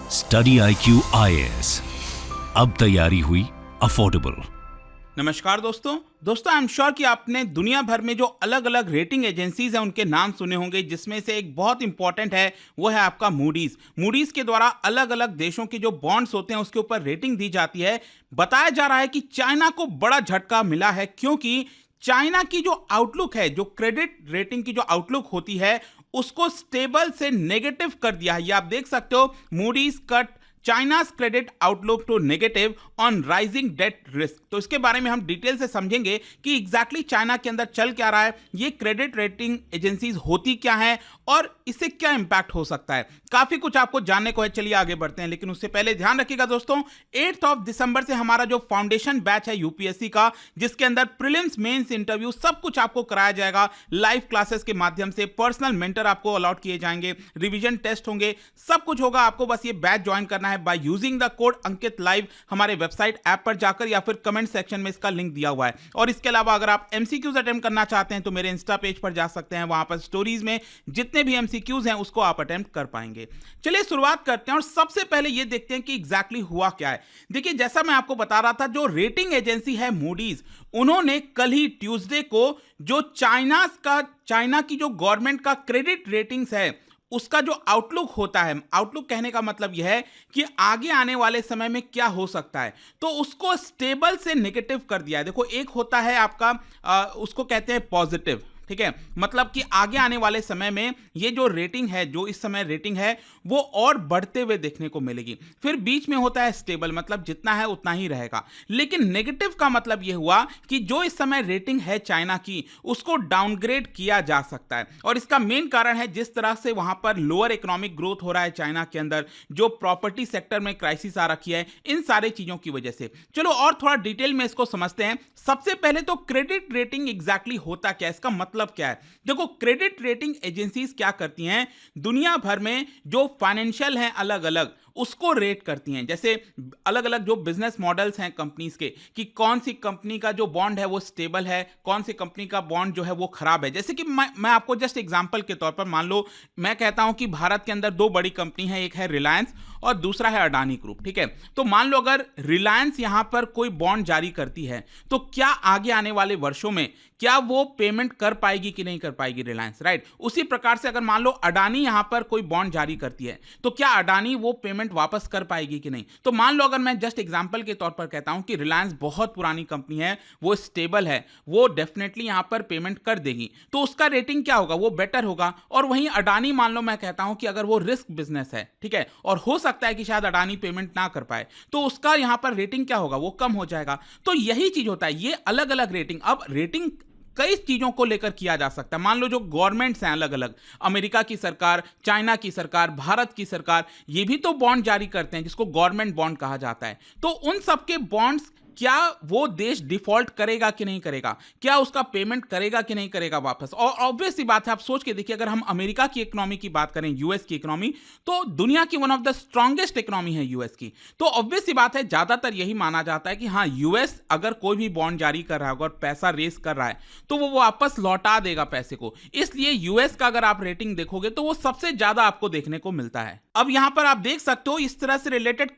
Study IQ IAS, अब तैयारी हुई अफोर्डेबल। नमस्कार दोस्तों आई एम श्योर कि आपने दुनिया भर में जो अलग अलग रेटिंग एजेंसीज हैं उनके नाम सुने होंगे, जिसमें से एक बहुत इंपॉर्टेंट है वो है आपका मूडीज के द्वारा अलग अलग देशों के जो बॉन्ड्स होते हैं उसके ऊपर रेटिंग दी जाती है। बताया जा रहा है कि चाइना को बड़ा झटका मिला है, क्योंकि चाइना की जो आउटलुक है, जो क्रेडिट रेटिंग की जो आउटलुक होती है उसको स्टेबल से नेगेटिव कर दिया है। ये आप देख सकते हो, Moody's cut China's credit outlook to negative on rising debt risk. तो इसके बारे में हम डिटेल से समझेंगे कि एग्जैक्टली चाइना के अंदर चल क्या रहा है, ये क्रेडिट रेटिंग एजेंसीज होती क्या हैं और इससे क्या इंपैक्ट हो सकता है। काफी कुछ आपको जानने को है, चलिए आगे बढ़ते हैं। लेकिन उससे पहले ध्यान रखिएगा दोस्तों, 8 दिसंबर से हमारा जो फाउंडेशन बैच है यूपीएससी का, जिसके अंदर प्रीलिम्स मेंस इंटरव्यू सब कुछ आपको कराया जाएगा लाइव क्लासेस के माध्यम से। पर्सनल मेंटर आपको अलॉट किए जाएंगे, रिवीजन टेस्ट होंगे, सब कुछ होगा। आपको बस ये बैच ज्वाइन करना है by using the code Ankit live हमारे वेबसाइट ऐप पर जाकर, या फिर कमेंट सेक्शन में इसका लिंक दिया हुआ है। और इसके अलावा अगर आप एमसीक्यूज अटेम्प्ट करना चाहते हैं तो मेरे इंस्टा पेज पर जा सकते हैं, वहां पर स्टोरीज में जितने भी एमसीक्यूज हैं उसको आप अटेम्प्ट कर पाएंगे। चलिए शुरुआत करते हैं और सबसे पहले ये देखते हैं कि एग्जैक्टली हुआ क्या है। देखिए, जैसा मैं आपको बता रहा था, जो रेटिंग एजेंसी है मूडीज, उन्होंने कल ही ट्यूसडे को जो चाइना की जो गवर्नमेंट का क्रेडिट रेटिंग्स है उसका जो आउटलुक होता है, आउटलुक कहने का मतलब यह है कि आगे आने वाले समय में क्या हो सकता है, तो उसको स्टेबल से नेगेटिव कर दिया है। देखो, एक होता है आपका उसको कहते हैं पॉजिटिव, ठीक है, मतलब कि आगे आने वाले समय में ये जो रेटिंग है, जो इस समय रेटिंग है वो और बढ़ते हुए देखने को मिलेगी। फिर बीच में होता है स्टेबल, मतलब जितना है उतना ही रहेगा। लेकिन नेगेटिव का मतलब ये हुआ कि जो इस समय रेटिंग है चाइना की, उसको डाउनग्रेड किया जा सकता है। और इसका मेन कारण है जिस तरह से वहां पर लोअर इकोनॉमिक ग्रोथ हो रहा है चाइना के अंदर, जो प्रॉपर्टी सेक्टर में क्राइसिस आ रखी है, इन सारे चीजों की वजह से। चलो और थोड़ा डिटेल में इसको समझते हैं। सबसे पहले तो क्रेडिट रेटिंग एग्जैक्टली होता क्या है, इसका मतलब क्या है। देखो, क्रेडिट रेटिंग एजेंसीज क्या करती हैं, दुनिया भर में जो फाइनेंशियल हैं अलग अलग, उसको रेट करती हैं। जैसे अलग अलग जो बिजनेस मॉडल्स हैं कंपनीज के, कि कौन सी कंपनी का जो बॉन्ड है वो स्टेबल है, कौन सी कंपनी का बॉन्ड जो है वो खराब है। जैसे कि मैं आपको जस्ट एग्जांपल के तौर पर, मान लो मैं कहता हूं कि भारत के अंदर 2 बड़ी कंपनी है, एक है रिलायंस और दूसरा है अडानी ग्रुप, ठीक है। तो मान लो अगर रिलायंस यहां पर कोई बॉन्ड जारी करती है, तो क्या आगे आने वाले वर्षों में क्या वो पेमेंट कर पाएगी कि नहीं कर पाएगी रिलायंस, राइट। उसी प्रकार से अगर मान लो अडानी यहां पर कोई बॉन्ड जारी करती है, तो क्या अडानी वो पेमेंट वापस कर पाएगी कि नहीं। तो मान लो अगर मैं जस्ट एग्जांपल के तौर पर कहता हूं कि रिलायंस बहुत पुरानी कंपनी है, वो स्टेबल है, वो डेफिनेटली यहां पर पेमेंट कर देगी, तो उसका रेटिंग क्या होगा, वो बेटर होगा। और वहीं अडानी, मान लो मैं कहता हूं कि अगर वो रिस्क बिजनेस है, ठीक है, और हो सकता है कि शायद अडानी पेमेंट ना कर पाए, तो उसका यहां पर रेटिंग क्या होगा, वो कम हो जाएगा। तो यही चीज होता है, ये अलग अलग रेटिंग। अब रेटिंग कई चीजों को लेकर किया जा सकता है। मान लो जो गवर्नमेंट्स हैं अलग अलग, अमेरिका की सरकार, चाइना की सरकार, भारत की सरकार, ये भी तो बॉन्ड जारी करते हैं जिसको गवर्नमेंट बॉन्ड कहा जाता है। तो उन सबके बॉन्ड्स, क्या वो देश डिफॉल्ट करेगा कि नहीं करेगा, क्या उसका पेमेंट करेगा कि नहीं करेगा वापस। और ऑब्वियस सी बात है, आप सोच के देखिए, अगर हम अमेरिका की इकोनॉमी की बात करें, यूएस की इकोनॉमी, तो दुनिया की one of the strongest economy है यूएस की। तो ऑब्वियस सी बात है, ज्यादातर यही माना जाता है कि हाँ, यूएस अगर कोई भी बॉन्ड जारी कर रहा है, अगर पैसा रेस कर रहा है, तो वो वापस लौटा देगा पैसे को। इसलिए यूएस का अगर आप रेटिंग देखोगे तो वो सबसे ज्यादा आपको देखने को मिलता है। अब यहां पर आप देख सकते हो, इस तरह से रिलेटेड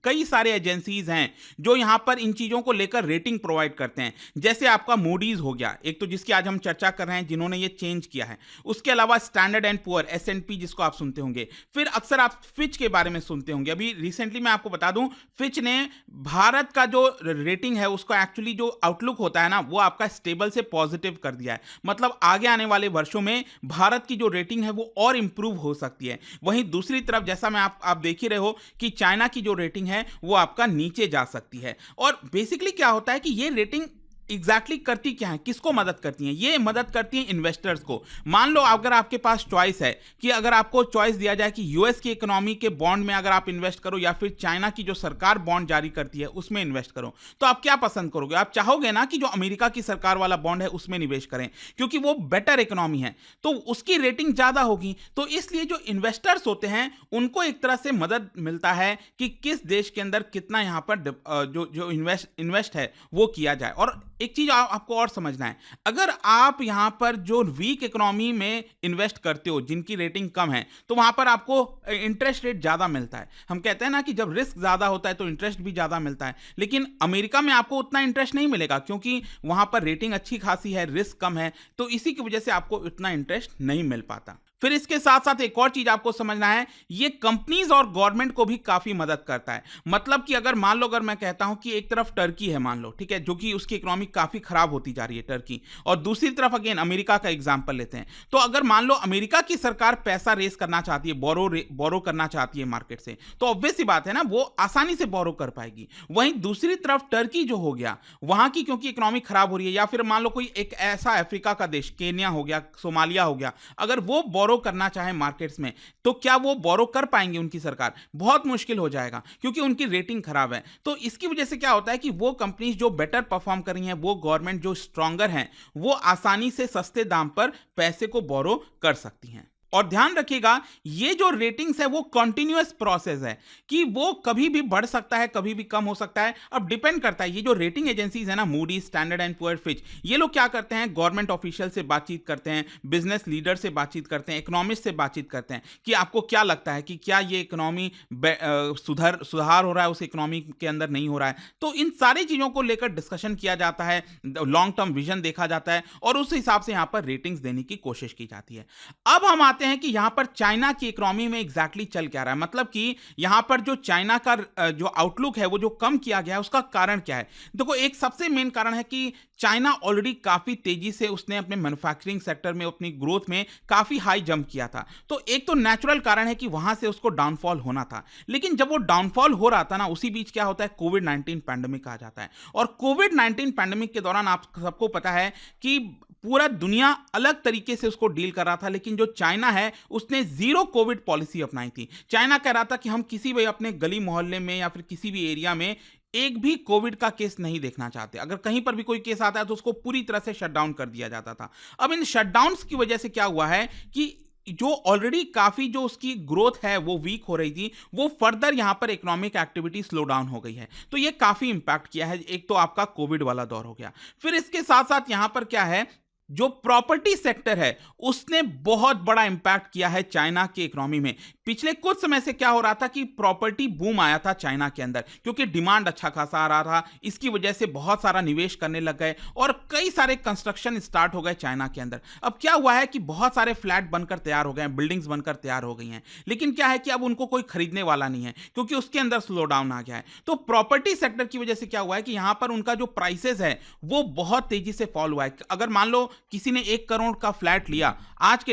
कई सारे एजेंसीज हैं जो यहां पर इन चीजों को लेकर रेटिंग प्रोवाइड करते हैं। जैसे आपका मूडीज हो गया, एक तो जिसकी आज हम चर्चा कर रहे हैं, जिन्होंने ये चेंज किया है। उसके अलावा स्टैंडर्ड एंड पुअर, S&P, जिसको आप सुनते होंगे। फिर अक्सर आप फिच के बारे में सुनते होंगे। अभी रिसेंटली मैं आपको बता दूं, फिच ने भारत का जो रेटिंग है उसको एक्चुअली जो आउटलुक होता है ना, वो आपका स्टेबल से पॉजिटिव कर दिया है। मतलब आगे आने वाले वर्षों में भारत की जो रेटिंग है वो और इंप्रूव हो सकती है। वहीं दूसरी तरफ, जैसा मैं आप देख ही रहे हो कि चाइना की जो रेटिंग है वो आपका नीचे जा सकती है। और बेसिकली क्या होता है कि ये रेटिंग एग्जैक्टली करती क्या है, किसको मदद करती हैं, ये मदद करती हैं इन्वेस्टर्स को। मान लो अगर आपके पास चॉइस है कि अगर आपको चॉइस दिया जाए कि यूएस की इकोनॉमी के बॉन्ड में अगर आप इन्वेस्ट करो या फिर चाइना की जो सरकार बॉन्ड जारी करती है उसमें इन्वेस्ट करो, तो आप क्या पसंद करोगे। आप चाहोगे ना कि जो अमेरिका की सरकार वाला बॉन्ड है उसमें निवेश करें, क्योंकि वो बेटर इकोनॉमी है, तो उसकी रेटिंग ज्यादा होगी। तो इसलिए जो इन्वेस्टर्स होते हैं उनको एक तरह से मदद मिलता है कि किस देश के अंदर कितना यहां पर जो इन्वेस्ट है वो किया जाए। और एक चीज आपको और समझना है, अगर आप यहाँ पर जो वीक इकोनॉमी में इन्वेस्ट करते हो, जिनकी रेटिंग कम है, तो वहां पर आपको इंटरेस्ट रेट ज्यादा मिलता है। हम कहते हैं ना कि जब रिस्क ज्यादा होता है तो इंटरेस्ट भी ज्यादा मिलता है, लेकिन अमेरिका में आपको उतना इंटरेस्ट नहीं मिलेगा क्योंकि वहां पर रेटिंग अच्छी खासी है, रिस्क कम है, तो इसी की वजह से आपको उतना इंटरेस्ट नहीं मिल पाता। फिर इसके साथ साथ एक और चीज आपको समझना है, ये कंपनीज और गवर्नमेंट को भी काफी मदद करता है। मतलब कि अगर मान लो, अगर मैं कहता हूं कि एक तरफ टर्की है, मान लो, ठीक है, जो कि उसकी इकोनॉमी काफी खराब होती जा रही है टर्की, और दूसरी तरफ अगेन अमेरिका का एग्जांपल लेते हैं, तो अगर मान लो अमेरिका की सरकार पैसा रेस करना चाहती है, बोरो करना चाहती है मार्केट से, तो ऑब्वियस सी बात है ना, वो आसानी से बोरो कर पाएगी। वहीं दूसरी तरफ टर्की जो हो गया, वहां की क्योंकि इकोनॉमी खराब हो रही है, या फिर मान लो कोई एक ऐसा अफ्रीका का देश, केन्या हो गया, सोमालिया हो गया, अगर वो बोरो करना चाहे मार्केट्स में, तो क्या वो बोरो कर पाएंगे? उनकी सरकार बहुत मुश्किल हो जाएगा क्योंकि उनकी रेटिंग खराब है। तो इसकी वजह से क्या होता है कि वो कंपनीज जो बेटर परफॉर्म कर रही हैं, वो गवर्नमेंट जो स्ट्रॉन्गर हैं, वो आसानी से सस्ते दाम पर पैसे को बोरो कर सकती हैं। और ध्यान रखिएगा, ये जो रेटिंग्स है वो कॉन्टिन्यूअस प्रोसेस है कि वो कभी भी बढ़ सकता है, कभी भी कम हो सकता है। अब डिपेंड करता है, ये जो रेटिंग एजेंसीज है ना, Moody's, standard and poor, Fitch, ये लोग क्या करते हैं, गवर्नमेंट ऑफिशियल से बातचीत करते हैं, बिजनेस लीडर से बातचीत करते हैं, इकोनॉमिस्ट से बातचीत करते हैं कि आपको क्या लगता है कि क्या ये इकोनॉमी सुधार हो रहा है, उस इकोनॉमी के अंदर नहीं हो रहा है। तो इन सारी चीजों को लेकर डिस्कशन किया जाता है, लॉन्ग टर्म विजन देखा जाता है, और उस हिसाब से यहां पर रेटिंग्स देने की कोशिश की जाती है। अब हम आते हैं कि यहां पर चाइना की इकोनॉमी में एग्जैक्टली चल क्या रहा है, मतलब कि यहां पर जो चाइना का जो आउटलुक है वो जो कम किया गया है, उसका कारण क्या है। देखो, एक सबसे मेन कारण है कि चाइना ऑलरेडी काफी तेजी से उसने अपने मैन्युफैक्चरिंग सेक्टर में अपनी ग्रोथ में काफी हाई जंप किया था। तो एक तो नेचुरल कारण है कि वहां से उसको डाउनफॉल होना था, लेकिन जब वो डाउनफॉल हो रहा था ना, उसी बीच क्या होता है, कोविड-19 पैंडेमिक आ जाता है। और कोविड-19 पैंडेमिक के दौरान आप सबको पता है कि पूरा दुनिया अलग तरीके से उसको डील कर रहा था, लेकिन जो चाइना है उसने जीरो कोविड पॉलिसी अपनाई थी। चाइना कह रहा था कि हम किसी भी अपने गली मोहल्ले में या फिर किसी भी एरिया में एक भी कोविड का केस नहीं देखना चाहते। अगर कहीं पर भी कोई केस आता है तो उसको पूरी तरह से शटडाउन कर दिया जाता था। अब इन शटडाउन्स की वजह से क्या हुआ है कि जो ऑलरेडी काफी जो उसकी ग्रोथ है वो वीक हो रही थी, वो फर्दर यहां पर इकोनॉमिक एक्टिविटी स्लो डाउन हो गई है। तो ये काफी इंपैक्ट किया है। एक तो आपका कोविड वाला दौर हो गया, फिर इसके साथ साथ यहां पर क्या है, जो प्रॉपर्टी सेक्टर है उसने बहुत बड़ा इंपैक्ट किया है चाइना की इकोनॉमी में। पिछले कुछ समय से क्या हो रहा था कि प्रॉपर्टी बूम आया था चाइना के अंदर, क्योंकि डिमांड अच्छा खासा आ रहा था। इसकी वजह से बहुत सारा निवेश करने लग गए और कई सारे कंस्ट्रक्शन स्टार्ट हो गए चाइना के अंदर। अब क्या हुआ है कि बहुत सारे फ्लैट बनकर तैयार हो गए हैं, बिल्डिंग्स बनकर तैयार हो गई हैं, लेकिन क्या है कि अब उनको कोई खरीदने वाला नहीं है क्योंकि उसके अंदर स्लो डाउन आ गया है। तो प्रॉपर्टी सेक्टर की वजह से क्या हुआ है कि यहां पर उनका जो प्राइसेस है वो बहुत तेजी से फॉल हुआ है। अगर मान लो किसी ने 1 करोड़ का फ्लैट लिया, आज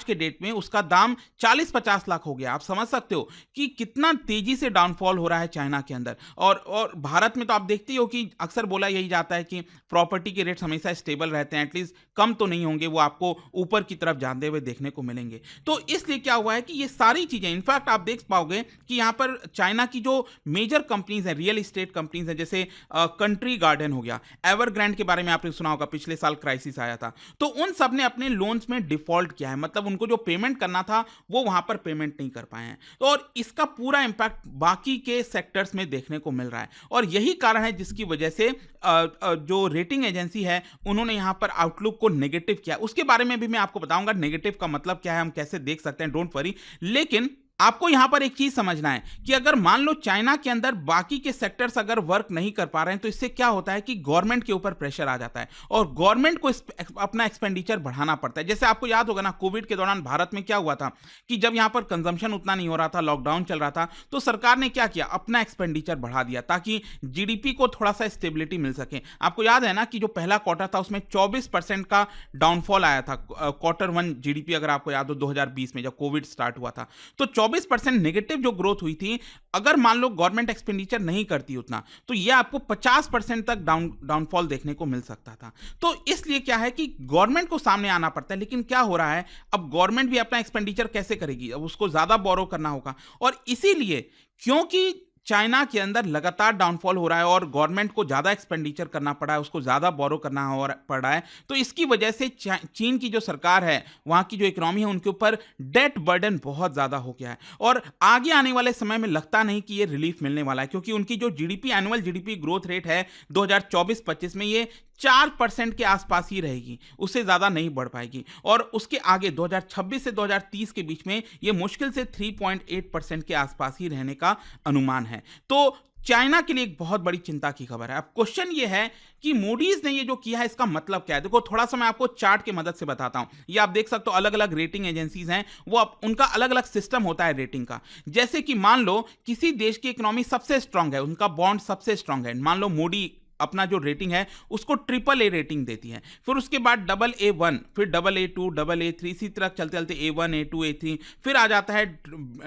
के डेट में उसका दाम 40-50 लाख हो गया। आप समझ सकते हो कि कितना तेजी से डाउनफॉल हो रहा है चाइना के अंदर। और भारत में तो आप देखते ही हो कि अक्सर बोला यही जाता है कि प्रॉपर्टी के रेट्स हमेशा स्टेबल रहते हैं, एटलीस्ट कम तो नहीं होंगे, वो आपको ऊपर की तरफ जाते हुए देखने को मिलेंगे। तो इसलिए क्या हुआ है कि ये सारी चीजें, इनफैक्ट आप देख पाओगे कि यहां पर चाइना की जो मेजर कंपनीज हैं, रियल एस्टेट कंपनीज हैं, जैसे कंट्री गार्डन हो गया, एवरग्रैंड के बारे में आपने सुना होगा, पिछले साल क्राइसिस आया था, तो उन सब ने अपने लोन्स में डिफॉल्ट किया है। मतलब उनको जो पेमेंट करना था वो वहां पर पेमेंट नहीं कर पाए हैं। तो और इसका पूरा इंपैक्ट बाकी के सेक्टर्स में देखने को मिल रहा है, और यही कारण है जिसकी वजह से जो रेटिंग एजेंसी है उन्होंने यहां पर आउटलुक को नेगेटिव किया। उसके बारे में भी मैं आपको बताऊंगा नेगेटिव का मतलब क्या है, हम कैसे देख सकते हैं, डोंट वरी। लेकिन आपको यहां पर एक चीज समझना है कि अगर मान लो चाइना के अंदर बाकी के सेक्टर्स अगर वर्क नहीं कर पा रहे हैं, तो इससे क्या होता है कि गवर्नमेंट के ऊपर प्रेशर आ जाता है और गवर्नमेंट को अपना एक्सपेंडिचर बढ़ाना पड़ता है। जैसे आपको याद होगा ना, कोविड के दौरान भारत में क्या हुआ था कि जब यहां पर कंजम्पशन उतना नहीं हो रहा था, लॉकडाउन चल रहा था, तो सरकार ने क्या किया, अपना एक्सपेंडिचर बढ़ा दिया ताकि जीडीपी को थोड़ा सा स्टेबिलिटी मिल सके। आपको याद है ना कि जो पहला क्वार्टर था उसमें 24% का डाउनफॉल आया था, Q1 जीडीपी, अगर आपको याद हो 2020 में जब कोविड स्टार्ट हुआ था, तो 24% नेगेटिव जो ग्रोथ हुई थी। अगर मान लो गवर्नमेंट एक्सपेंडिचर नहीं करती उतना, तो ये आपको 50% तक डाउनफॉल देखने को मिल सकता था। तो इसलिए क्या है कि गवर्नमेंट को सामने आना पड़ता है। लेकिन क्या हो रहा है, अब गवर्नमेंट भी अपना एक्सपेंडिचर कैसे करेगी, अब उसको ज्यादा बोरो करना होगा। और इसीलिए क्योंकि चाइना के अंदर लगातार डाउनफॉल हो रहा है और गवर्नमेंट को ज़्यादा एक्सपेंडिचर करना पड़ा है, उसको ज़्यादा बोरो करना पड़ रहा है। तो इसकी वजह से चीन की जो सरकार है, वहाँ की जो इकोनॉमी है, उनके ऊपर डेट बर्डन बहुत ज़्यादा हो गया है और आगे आने वाले समय में लगता नहीं कि ये रिलीफ मिलने वाला है, क्योंकि उनकी जो GDP, annual GDP growth rate है 2024-25 में ये 4% के आसपास ही रहेगी, उससे ज़्यादा नहीं बढ़ पाएगी और उसके आगे 2026 से 2030 के बीच में ये मुश्किल से 3.8% के आसपास ही रहने का अनुमान है। तो चाइना के लिए एक बहुत बड़ी चिंता की खबर है। अब क्वेश्चन ये है कि मूडीज ने ये जो किया है इसका मतलब क्या है। देखो, थोड़ा सा मैं आपको चार्ट की मदद से बताता हूं। ये आप देख सकते हो, अलग अलग रेटिंग एजेंसीज हैं, वो उनका अलग अलग सिस्टम होता है रेटिंग का। जैसे कि मान लो किसी देश की इकोनॉमी सबसे स्ट्रांग है, उनका बॉन्ड सबसे स्ट्रांग है, मान लो मूडी अपना जो रेटिंग है उसको AAA रेटिंग देती है, फिर उसके बाद AA1, फिर AA2, AA3, इसी तरह चलते चलते A1, A2, A3, फिर आ जाता है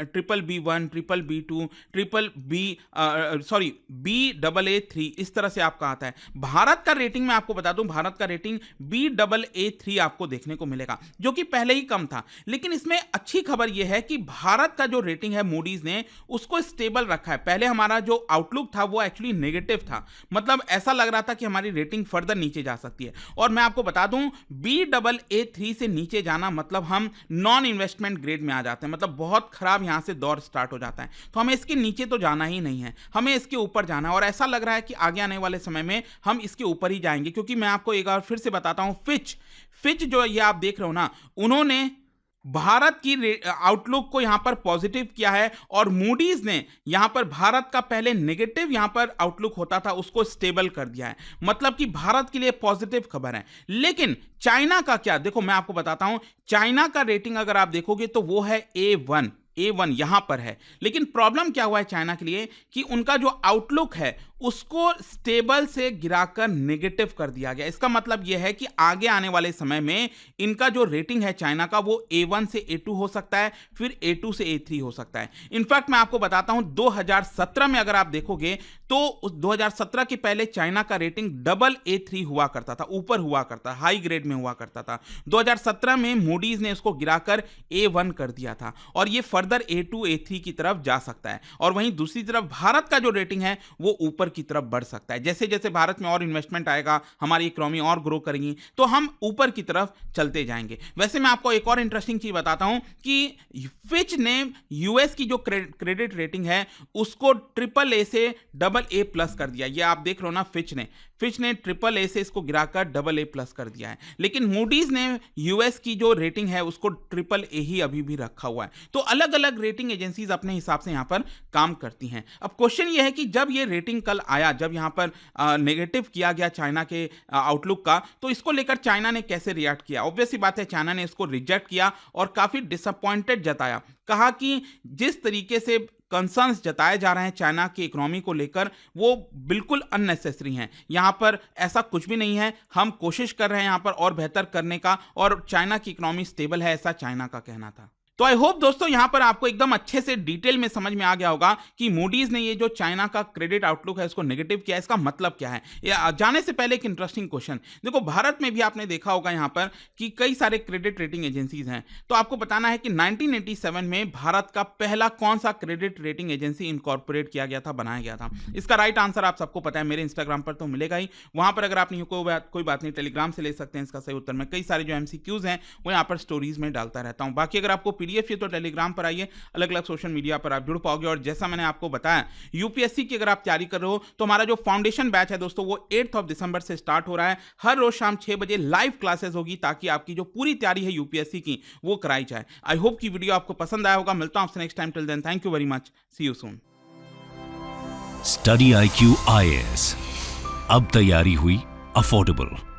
BBB1, BBB2, Baa3, इस तरह से आपका आता है। भारत का रेटिंग मैं आपको बता दूं, भारत का रेटिंग Baa3 आपको देखने को मिलेगा, जो कि पहले ही कम था। लेकिन इसमें अच्छी खबर यह है कि भारत का जो रेटिंग है मूडीज ने उसको स्टेबल रखा है। पहले हमारा जो आउटलुक था वो एक्चुअली नेगेटिव था, मतलब ऐसा लग रहा था कि हमारी रेटिंग फर्दर नीचे जा सकती है। और मैं आपको बता दूं, Baa3 से नीचे जाना मतलब हम नॉन इन्वेस्टमेंट ग्रेड में आ जाते हैं, मतलब बहुत खराब यहां से दौर स्टार्ट हो जाता है। तो हमें इसके नीचे तो जाना ही नहीं है, हमें इसके ऊपर जाना है और ऐसा लग रहा है कि आगे आने वाले समय में हम इसके ऊपर ही जाएंगे, क्योंकि मैं आपको एक बार फिर से बताता हूं, फिच जो ये आप देख रहे हो ना, उन्होंने भारत की आउटलुक को यहां पर पॉजिटिव किया है और मूडीज ने यहां पर भारत का पहले नेगेटिव यहां पर आउटलुक होता था उसको स्टेबल कर दिया है, मतलब कि भारत के लिए पॉजिटिव खबर है। लेकिन चाइना का क्या, देखो मैं आपको बताता हूं, चाइना का रेटिंग अगर आप देखोगे तो वो है A1 यहां पर है। लेकिन प्रॉब्लम क्या हुआ है चाइना के लिए कि उनका जो आउटलुक है उसको स्टेबल से गिराकर नेगेटिव कर दिया गया। इसका मतलब यह है कि आगे आने वाले समय में इनका जो रेटिंग है चाइना का वो A1 से A2 हो सकता है, फिर A2 से A3 हो सकता है। इनफैक्ट मैं आपको बताता हूं, 2017 में अगर आप देखोगे तो उस 2017 के पहले चाइना का रेटिंग AA3 हुआ करता था, ऊपर हुआ करता, हाई ग्रेड में हुआ करता था। 2017 में मूडीज ने इसको गिराकर A1 कर दिया था और ये फर्दर A2 A3 की तरफ जा सकता है। और वहीं दूसरी तरफ भारत का जो रेटिंग है वो ऊपर की तरफ बढ़ सकता है। जैसे जैसे भारत में और इन्वेस्टमेंट आएगा, हमारी इकोनॉमी और ग्रो करेगी, तो हम ऊपर की तरफ चलते जाएंगे। वैसे मैं आपको एक और इंटरेस्टिंग चीज बताता हूं कि फिच ने यूएस की जो क्रेडिट रेटिंग है उसको AAA से AA+ कर दिया। ये आप देख रहे हो ना, फिच ने AAA से इसको गिराकर AA+ कर दिया है। लेकिन मूडीज ने यूएस की जो रेटिंग है उसको AAA ही अभी भी रखा हुआ है। तो अलग अलग रेटिंग एजेंसीज अपने हिसाब से यहां पर काम करती हैं। अब क्वेश्चन ये है कि जब ये रेटिंग कल आया, जब यहां पर नेगेटिव किया गया चाइना के आउटलुक का, तो इसको लेकर चाइना ने कैसे रिएक्ट किया। ऑब्वियस सी बात है, चाइना ने इसको रिजेक्ट किया और काफी डिसअपॉइंटेड जताया, कहा कि जिस तरीके से कंसर्न्स जताए जा रहे हैं चाइना की इकोनॉमी को लेकर वो बिल्कुल अननेसेसरी हैं। यहां पर ऐसा कुछ भी नहीं है, हम कोशिश कर रहे हैं यहां पर और बेहतर करने का और चाइना की इकोनॉमी स्टेबल है, ऐसा चाइना का कहना था। तो आई होप दोस्तों यहां पर आपको एकदम अच्छे से डिटेल में समझ में आ गया होगा कि मूडीज ने ये जो चाइना का क्रेडिट आउटलुक है उसको नेगेटिव किया, इसका मतलब क्या है। जाने से पहले एक इंटरेस्टिंग क्वेश्चन, देखो भारत में भी आपने देखा होगा यहां पर कि कई सारे क्रेडिट रेटिंग एजेंसीज हैं, तो आपको बताना है कि 1987 में भारत का पहला कौन सा क्रेडिट रेटिंग एजेंसी इनकॉर्पोरेट किया गया था, बनाया गया था। इसका राइट आंसर आप सबको पता है, मेरे इंस्टाग्राम पर तो मिलेगा ही, वहां पर अगर आपने कोई बात नहीं, टेलीग्राम से ले सकते हैं इसका सही उत्तर। मैं कई सारे जो MCQs हैं वो यहाँ पर स्टोरीज में डालता रहता हूँ। बाकी अगर आपको PDF चाहिए तो टेलीग्राम पर आइए, अलग अलग सोशल मीडिया पर आप जुड़ पाओगे। और जैसा मैंने आपको बताया, यूपीएससी की अगर आप तैयारी कर रहे हो तो हमारा जो फाउंडेशन बैच है दोस्तों वो 8 दिसंबर से स्टार्ट हो रहा है। हर रोज शाम 6 बजे लाइव क्लासेस होगी ताकि आपकी जो पूरी तैयारी है यूपीएससी की वो कराई जाए। आई होप कि वीडियो आपको पसंद आया होगा। मिलता हूं आपसे next time, till then thank you very much, see you soon. Study IQ IAS, अब तैयारी हुई अफोर्डेबल।